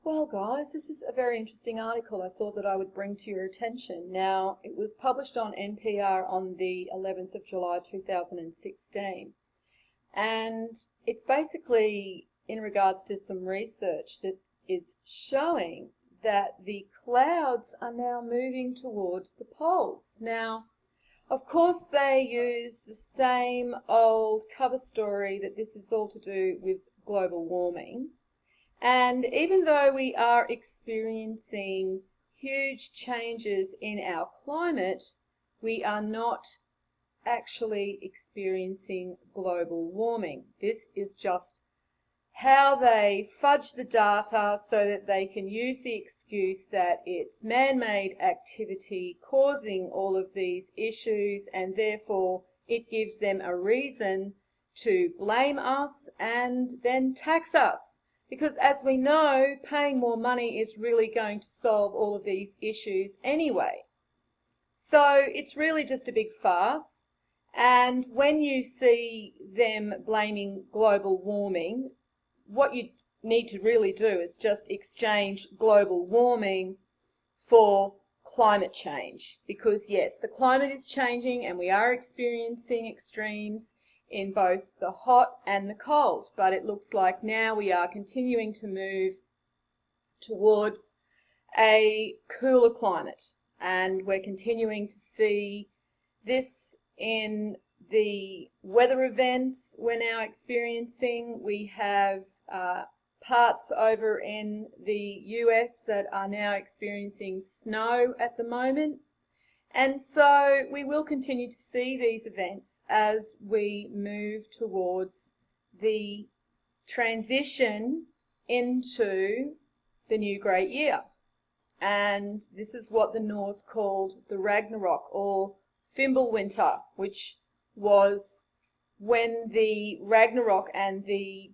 Well, guys, this is a very interesting article I thought that I would bring to your attention. Now, it was published on NPR on the 11th of July 2016, and it's basically in regards to some research that is showing that the clouds are now moving towards the poles. Now, of course, they use the same old cover story that this is all to do with global warming. And even though we are experiencing huge changes in our climate, we are not actually experiencing global warming. This is just how they fudge the data so that they can use the excuse that it's man-made activity causing all of these issues, and therefore it gives them a reason to blame us and then tax us. Because as we know, paying more money is really going to solve all of these issues anyway. So it's really just a big farce. And when you see them blaming global warming, what you need to really do is just exchange global warming for climate change. Because yes, the climate is changing and we are experiencing extremes in both the hot and the cold, but it looks like now we are continuing to move towards a cooler climate, and we're continuing to see this in the weather events we're now experiencing. We have parts over in the US that are now experiencing snow at the moment. And so we will continue to see these events as we move towards the transition into the new great year. And this is what the Norse called the Ragnarok, or Fimbulwinter, which was when the Ragnarok and the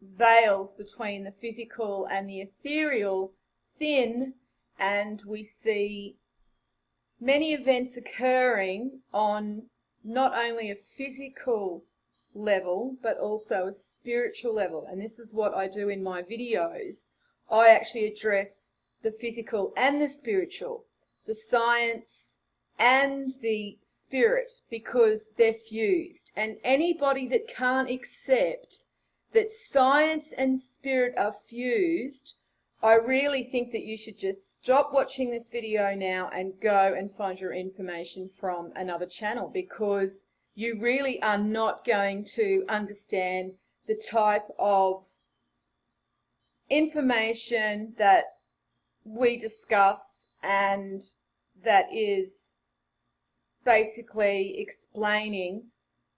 veils between the physical and the ethereal thin, and we see many events occurring on not only a physical level, but also a spiritual level. And this is what I do in my videos. I actually address the physical and the spiritual, the science and the spirit, because they're fused. And anybody that can't accept that science and spirit are fused, I really think that you should just stop watching this video now and go and find your information from another channel, because you really are not going to understand the type of information that we discuss, and that is basically explaining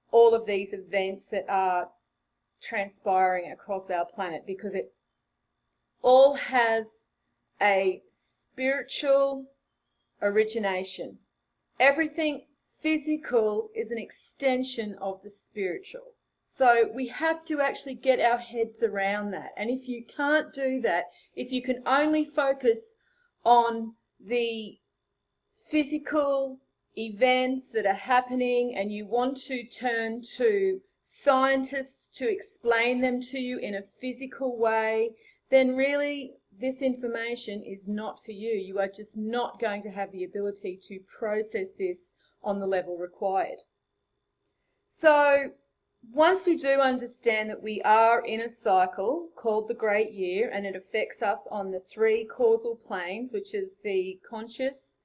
all of these events that are transpiring across our planet, because it all has a spiritual origination. Everything physical is an extension of the spiritual. So we have to actually get our heads around that. And if you can't do that, if you can only focus on the physical events that are happening and you want to turn to scientists to explain them to you in a physical way, then really this information is not for you. You are just not going to have the ability to process this on the level required. So once we do understand that we are in a cycle called the Great Year, and it affects us on the three causal planes, which is the conscious,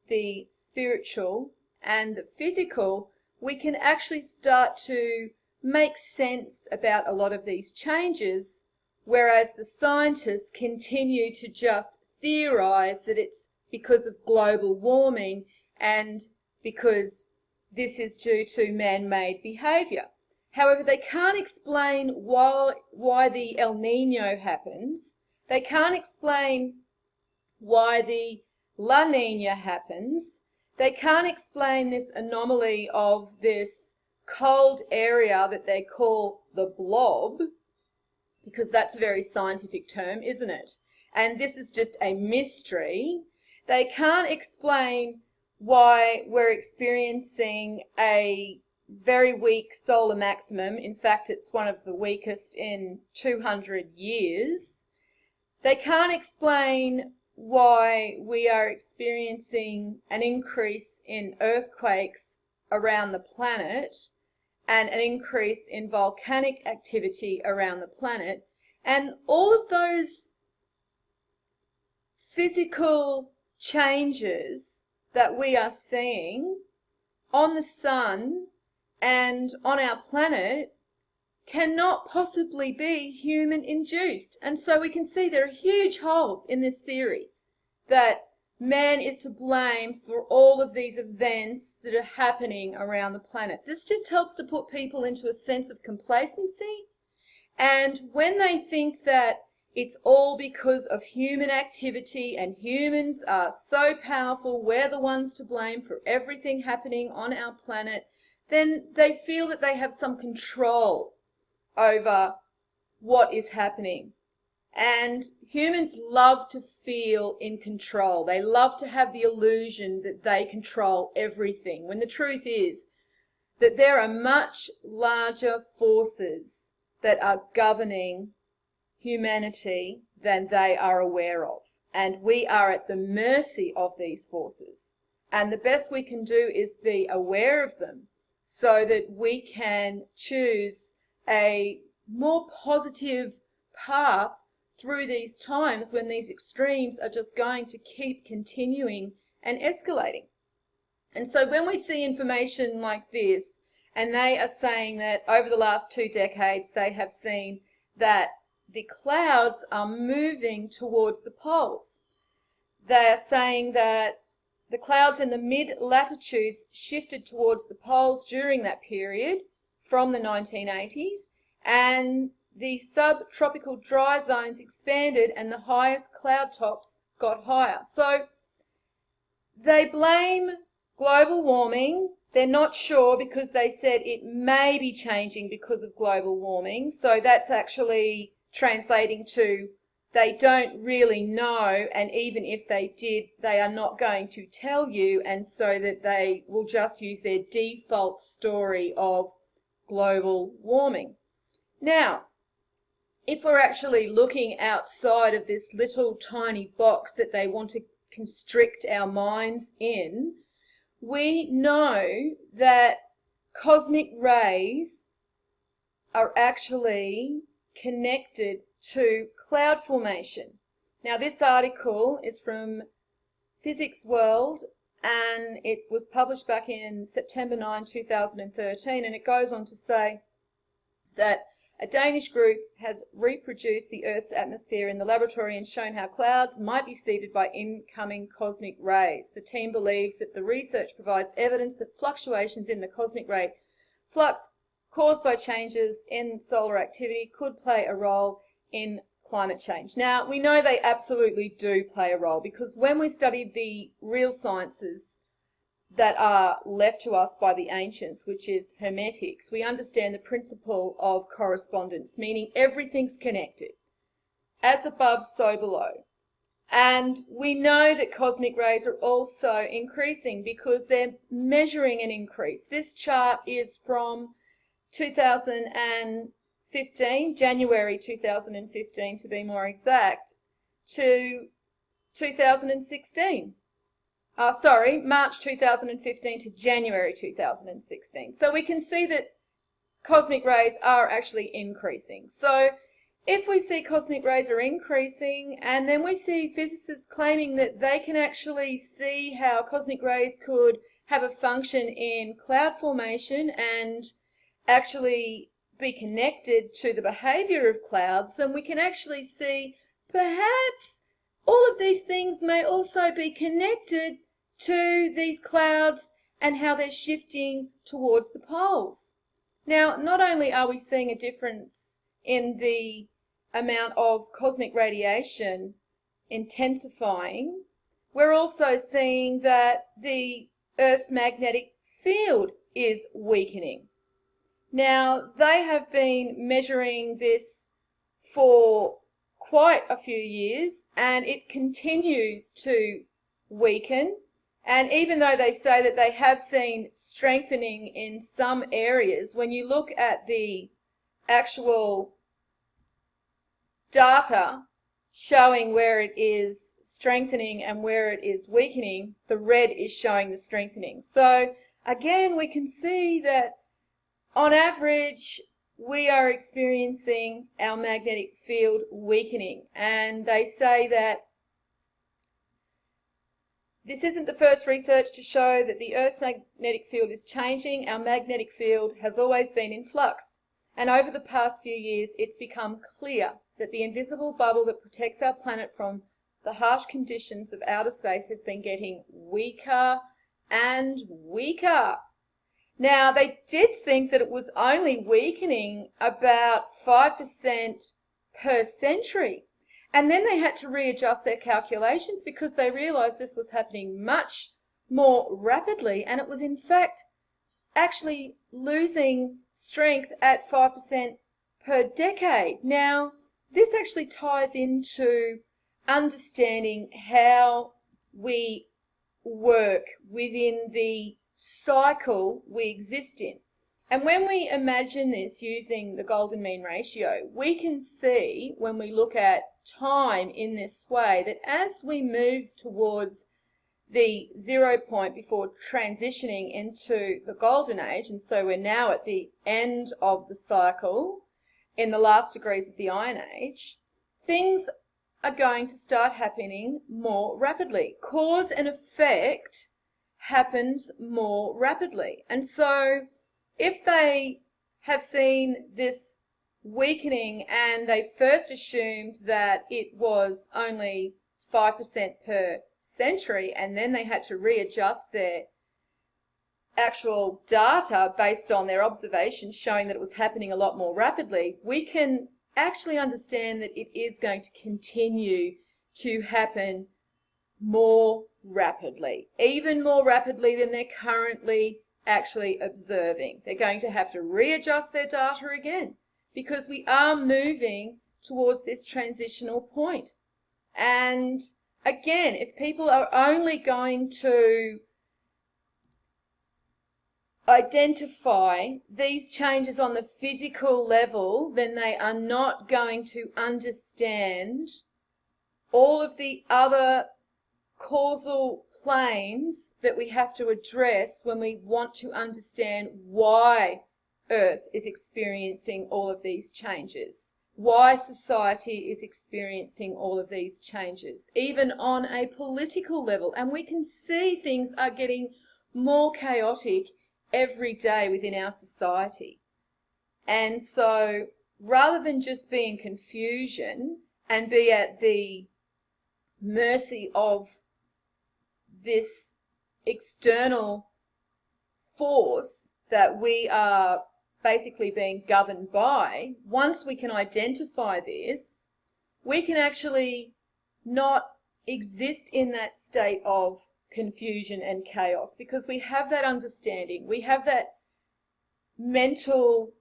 the spiritual, and the physical, we can actually start to make sense about a lot of these changes, whereas the scientists continue to just theorize that it's because of global warming and because this is due to man-made behavior. However, they can't explain why the El Nino happens. They can't explain why the La Nina happens. They can't explain this anomaly of this cold area that they call the blob, because that's a very scientific term, isn't it? And this is just a mystery. They can't explain why we're experiencing a very weak solar maximum. In fact, it's one of the weakest in 200 years. They can't explain why we are experiencing an increase in earthquakes around the planet and an increase in volcanic activity around the planet. And all of those physical changes that we are seeing on the sun and on our planet cannot possibly be human induced. And so we can see there are huge holes in this theory that man is to blame for all of these events that are happening around the planet. This just helps to put people into a sense of complacency. And when they think that it's all because of human activity and humans are so powerful, we're the ones to blame for everything happening on our planet, then they feel that they have some control over what is happening. And humans love to feel in control. They love to have the illusion that they control everything, when the truth is that there are much larger forces that are governing humanity than they are aware of. And we are at the mercy of these forces. And the best we can do is be aware of them so that we can choose a more positive path through these times when these extremes are just going to keep continuing and escalating. And so when we see information like this, and they are saying that over the last 2 decades they have seen that the clouds are moving towards the poles. They are saying that the clouds in the mid-latitudes shifted towards the poles during that period from the 1980s, and the subtropical dry zones expanded and the highest cloud tops got higher. So they blame global warming. They're not sure because they said it may be changing because of global warming. So that's actually translating to they don't really know, and even if they did, they are not going to tell you, and so that they will just use their default story of global warming. Now, if we're actually looking outside of this little tiny box that they want to constrict our minds in, we know that cosmic rays are actually connected to cloud formation. Now, this article is from Physics World, and it was published back in September 9, 2013, and it goes on to say that a Danish group has reproduced the Earth's atmosphere in the laboratory and shown how clouds might be seeded by incoming cosmic rays. The team believes that the research provides evidence that fluctuations in the cosmic ray flux caused by changes in solar activity could play a role in climate change. Now, we know they absolutely do play a role, because when we study the real sciences that are left to us by the ancients, which is hermetics, we understand the principle of correspondence, meaning everything's connected. As above, so below. And we know that cosmic rays are also increasing because they're measuring an increase. This chart is from 2015, January 2015 to be more exact, to 2016. March 2015 to January 2016. So we can see that cosmic rays are actually increasing. So if we see cosmic rays are increasing, and then we see physicists claiming that they can actually see how cosmic rays could have a function in cloud formation and actually be connected to the behavior of clouds, then we can actually see perhaps all of these things may also be connected to these clouds and how they're shifting towards the poles. Now, not only are we seeing a difference in the amount of cosmic radiation intensifying, we're also seeing that the Earth's magnetic field is weakening. Now, they have been measuring this for quite a few years, and it continues to weaken. And even though they say that they have seen strengthening in some areas, when you look at the actual data showing where it is strengthening and where it is weakening, the red is showing the strengthening. So again, we can see that on average, we are experiencing our magnetic field weakening. And they say that this isn't the first research to show that the Earth's magnetic field is changing. Our magnetic field has always been in flux. And over the past few years, it's become clear that the invisible bubble that protects our planet from the harsh conditions of outer space has been getting weaker and weaker. Now, they did think that it was only weakening about 5% per century. And then they had to readjust their calculations because they realized this was happening much more rapidly, and it was in fact actually losing strength at 5% per decade. Now, this actually ties into understanding how we work within the cycle we exist in. And when we imagine this using the golden mean ratio, we can see when we look at time in this way that as we move towards the 0 point before transitioning into the golden age, and so we're now at the end of the cycle in the last degrees of the iron age, things are going to start happening more rapidly. Cause and effect happens more rapidly. And so if they have seen this weakening and they first assumed that it was only 5% per century, and then they had to readjust their actual data based on their observations showing that it was happening a lot more rapidly, we can actually understand that it is going to continue to happen more rapidly, even more rapidly than they're currently actually observing. They're going to have to readjust their data again because we are moving towards this transitional point. And again, if people are only going to identify these changes on the physical level, then they are not going to understand all of the other causal planes that we have to address when we want to understand why Earth is experiencing all of these changes, why society is experiencing all of these changes, even on a political level. And we can see things are getting more chaotic every day within our society. And so rather than just be in confusion and be at the mercy of this external force that we are basically being governed by, once we can identify this, we can actually not exist in that state of confusion and chaos because we have that understanding, we have that mental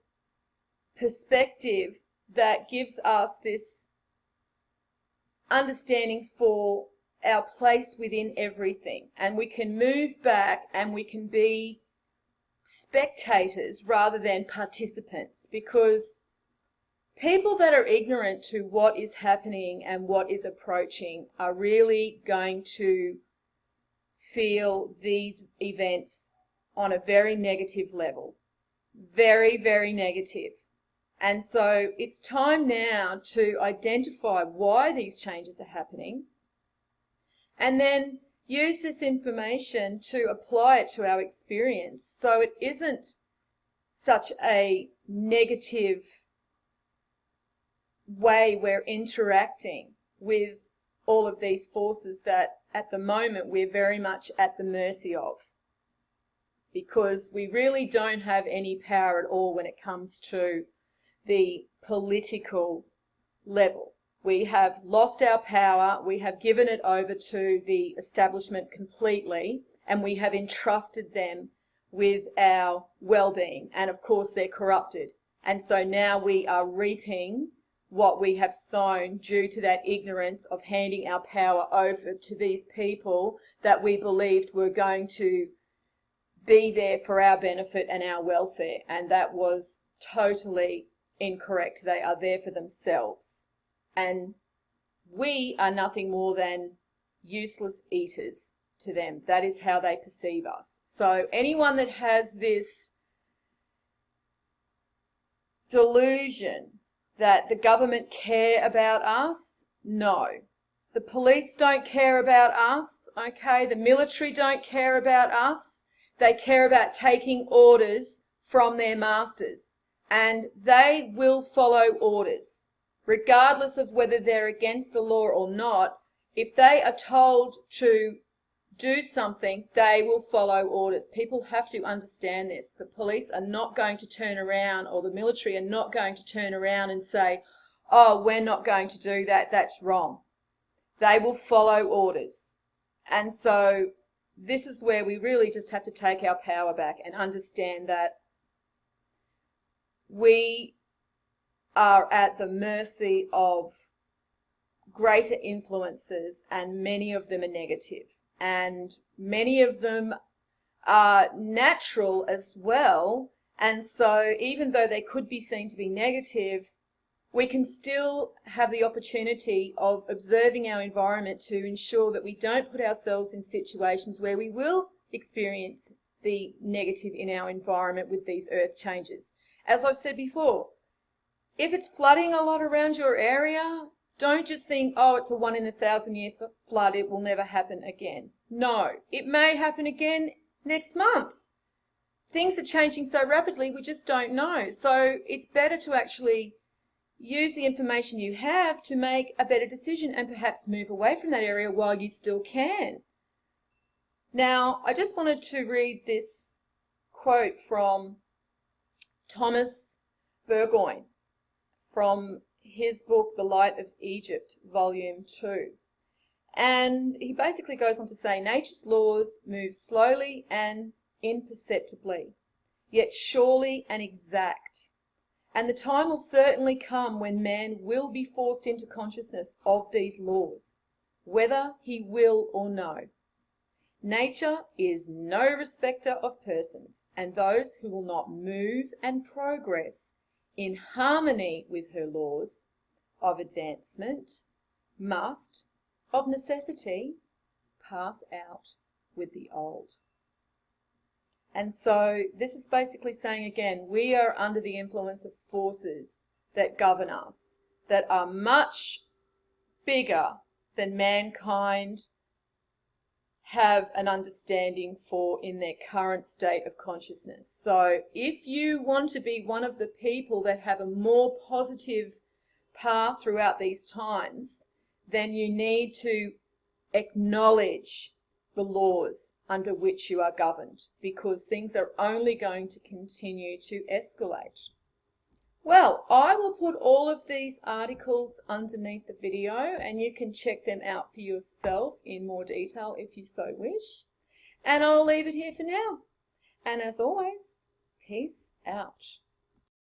perspective that gives us this understanding for our place within everything, and we can move back and we can be spectators rather than participants, because people that are ignorant to what is happening and what is approaching are really going to feel these events on a very negative level. Very, very negative. And so it's time now to identify why these changes are happening and then use this information to apply it to our experience so it isn't such a negative way we're interacting with all of these forces that at the moment we're very much at the mercy of, because we really don't have any power at all when it comes to the political level. We have lost our power, we have given it over to the establishment completely, and we have entrusted them with our well-being, and of course they're corrupted. And so now we are reaping what we have sown due to that ignorance of handing our power over to these people that we believed were going to be there for our benefit and our welfare. And that was totally incorrect. They are there for themselves. And we are nothing more than useless eaters to them. That is how they perceive us. So anyone that has this delusion that the government care about us, no. The police don't care about us, okay? The military don't care about us. They care about taking orders from their masters, and they will follow orders, regardless of whether they're against the law or not. If they are told to do something, they will follow orders. People have to understand this. The police are not going to turn around, or the military are not going to turn around and say, oh, we're not going to do that, that's wrong. They will follow orders. And so this is where we really just have to take our power back and understand that we are at the mercy of greater influences, and many of them are negative. And many of them are natural as well. And so even though they could be seen to be negative, we can still have the opportunity of observing our environment to ensure that we don't put ourselves in situations where we will experience the negative in our environment with these earth changes. As I've said before, if it's flooding a lot around your area, don't just think, oh, it's a 1 in 1,000 year flood, it will never happen again. No, it may happen again next month. Things are changing so rapidly, we just don't know. So it's better to actually use the information you have to make a better decision and perhaps move away from that area while you still can. Now, I just wanted to read this quote from Thomas Burgoyne from his book, The Light of Egypt, Volume 2. And he basically goes on to say, nature's laws move slowly and imperceptibly, yet surely and exact. And the time will certainly come when man will be forced into consciousness of these laws, whether he will or no. Nature is no respecter of persons, and those who will not move and progress in harmony with her laws of advancement must, of necessity, pass out with the old. And so this is basically saying, again, we are under the influence of forces that govern us, that are much bigger than mankind have an understanding for in their current state of consciousness. So if you want to be one of the people that have a more positive path throughout these times, then you need to acknowledge the laws under which you are governed, because things are only going to continue to escalate. Well, I will put all of these articles underneath the video, and you can check them out for yourself in more detail if you so wish. And I'll leave it here for now. And as always, peace out.